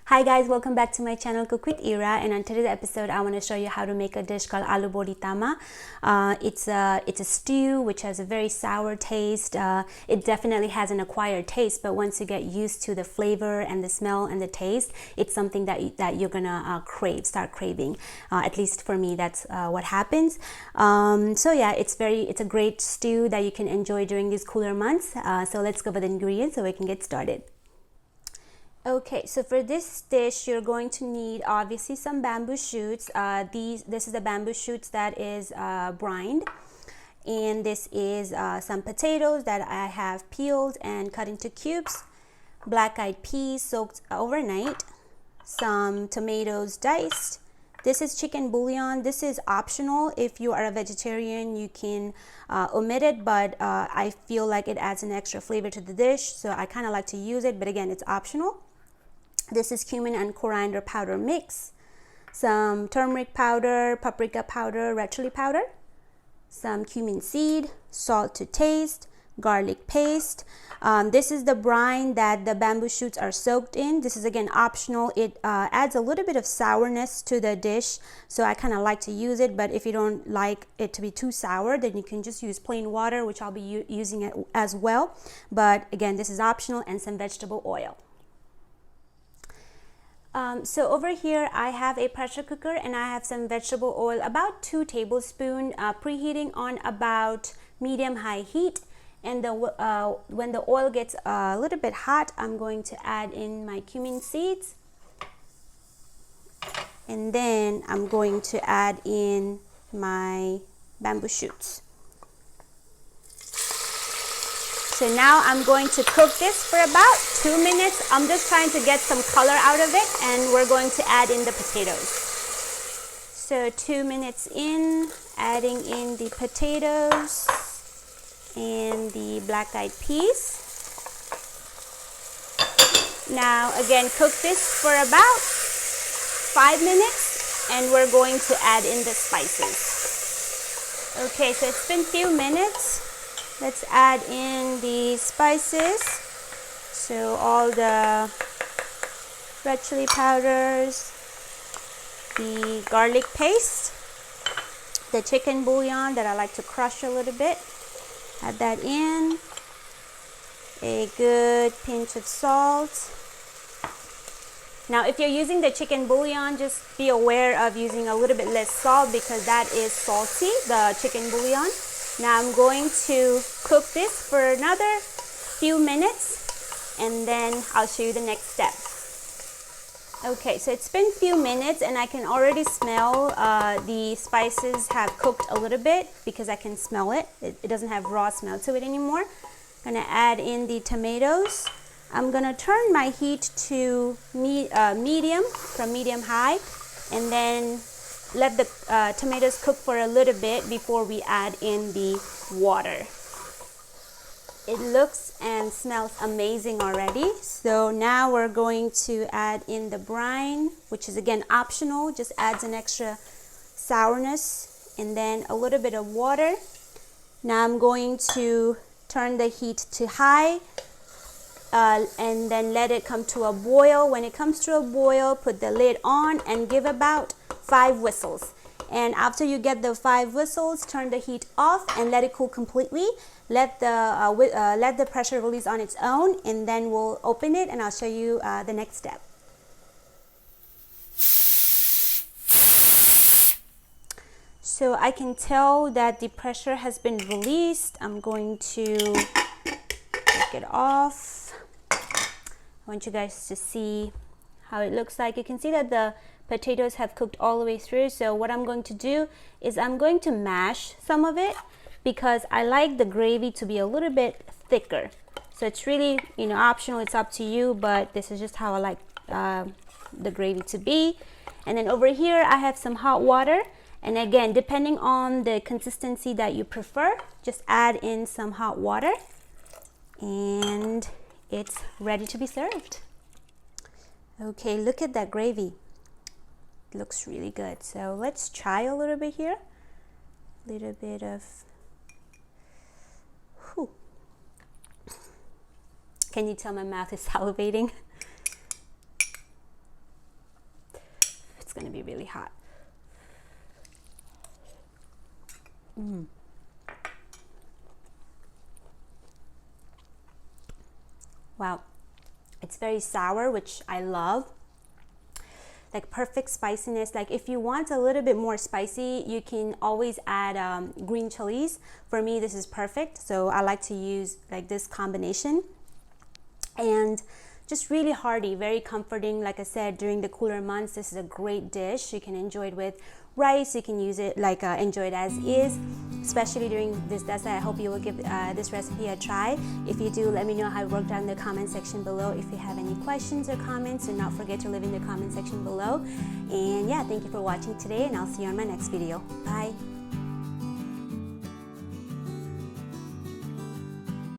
Hi guys, welcome back to my channel Cook with Ira, and on today's episode I want to show you how to make a dish called Aloo Bodi Taama. It's a stew which has a very sour taste. It definitely has an acquired taste, but once you get used to the flavor and the smell and the taste, it's something that you're gonna start craving. At least for me, that's what happens. So yeah, it's a great stew that you can enjoy during these cooler months. So let's go over the ingredients so we can get started. Okay, so for this dish, you're going to need obviously some bamboo shoots. This is the bamboo shoots that is brined, and this is some potatoes that I have peeled and cut into cubes, black-eyed peas soaked overnight, some tomatoes diced. This is chicken bouillon. This is optional. If you are a vegetarian, you can omit it, but I feel like it adds an extra flavor to the dish, so I kind of like to use it, but again, it's optional. This is cumin and coriander powder mix, some turmeric powder, paprika powder, red chili powder, some cumin seed, salt to taste, garlic paste. This is the brine that the bamboo shoots are soaked in. This is again optional. It adds a little bit of sourness to the dish, so I kind of like to use it, but if you don't like it to be too sour, then you can just use plain water, which I'll be using it as well. But again, this is optional, and some vegetable oil. So over here I have a pressure cooker and I have some vegetable oil, about 2 tablespoons, preheating on about medium-high heat. And when the oil gets a little bit hot, I'm going to add in my cumin seeds, and then I'm going to add in my bamboo shoots. So now I'm going to cook this for about 2 minutes. I'm just trying to get some color out of it, and we're going to add in the potatoes. So 2 minutes in, adding in the potatoes and the black-eyed peas. Now again, cook this for about 5 minutes, and we're going to add in the spices. Okay, so it's been a few minutes. Let's add in the spices. So all the red chili powders, the garlic paste, the chicken bouillon that I like to crush a little bit. Add that in. A good pinch of salt. Now if you're using the chicken bouillon, just be aware of using a little bit less salt because that is salty, the chicken bouillon. Now I'm going to cook this for another few minutes, and then I'll show you the next step. Okay, so it's been a few minutes and I can already smell the spices have cooked a little bit because I can smell it. It doesn't have raw smell to it anymore. I'm gonna add in the tomatoes. I'm gonna turn my heat to medium, from medium-high, and then let the tomatoes cook for a little bit before we add in the water. It looks and smells amazing already. So now we're going to add in the brine, which is again optional, just adds an extra sourness, and then a little bit of water. Now I'm going to turn the heat to high and then let it come to a boil. When it comes to a boil, put the lid on and give about 5 whistles. And after you get the 5 whistles, turn the heat off and let it cool completely. Let the pressure release on its own, and then we'll open it and I'll show you the next step. So I can tell that the pressure has been released. I'm going to take it off. I want you guys to see how it looks like. You can see that the potatoes have cooked all the way through. So what I'm going to do is I'm going to mash some of it because I like the gravy to be a little bit thicker. So it's really, optional. It's up to you, but this is just how I like the gravy to be. And then over here I have some hot water, and again, depending on the consistency that you prefer, just add in some hot water and it's ready to be served. Okay, look at that gravy. It looks really good. So let's try a little bit here. A little bit of, can you tell my mouth is salivating? going to be really hot. Wow, it's very sour, which I love. Like perfect spiciness. Like if you want a little bit more spicy, you can always add green chilies. For me, this is perfect, so I like to use like this combination. And just really hearty, very comforting. Like I said, during the cooler months, this is a great dish. You can enjoy it with rice. You can use it like enjoy it as is, especially during this desert. I hope you will give this recipe a try. If you do, let me know how it worked out in the comment section below. If you have any questions or comments, do not forget to leave in the comment section below. And yeah, thank you for watching today, and I'll see you on my next video. Bye.